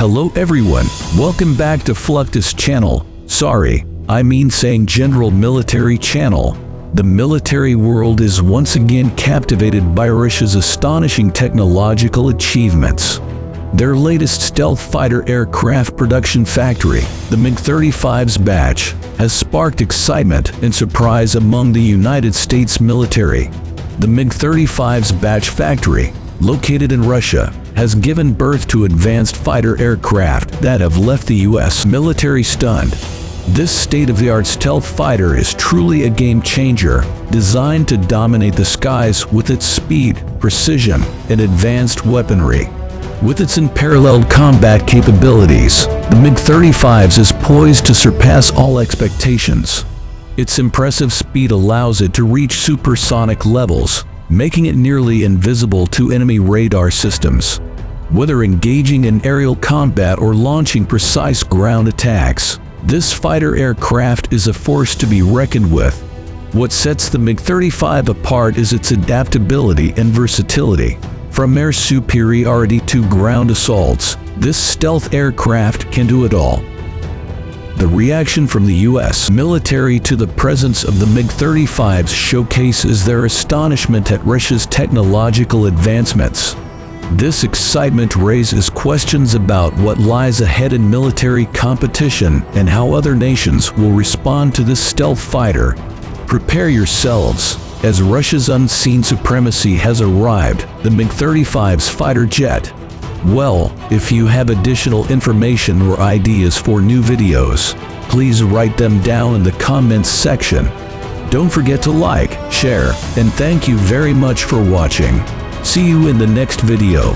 Hello everyone, welcome back to Fluctus channel. Sorry, I mean saying General Military channel. The military world is once again captivated by Russia's astonishing technological achievements. Their latest stealth fighter aircraft production factory, the MiG-35's batch, has sparked excitement and surprise among the United States military. The MiG-35's batch factory, located in Russia, has given birth to advanced fighter aircraft that have left the U.S. military stunned. This state-of-the-art stealth fighter is truly a game-changer, designed to dominate the skies with its speed, precision, and advanced weaponry. With its unparalleled combat capabilities, the MiG-35 is poised to surpass all expectations. Its impressive speed allows it to reach supersonic levels, making it nearly invisible to enemy radar systems. Whether engaging in aerial combat or launching precise ground attacks, this fighter aircraft is a force to be reckoned with. What sets the MiG-35 apart is its adaptability and versatility. From air superiority to ground assaults, this stealth aircraft can do it all. The reaction from the U.S. military to the presence of the MiG-35 showcases their astonishment at Russia's technological advancements. This excitement raises questions about what lies ahead in military competition and how other nations will respond to this stealth fighter. Prepare yourselves, as Russia's unseen supremacy has arrived, the MiG-35's fighter jet. Well, if you have additional information or ideas for new videos, please write them down in the comments section. Don't forget to like, share, and thank you very much for watching. See you in the next video.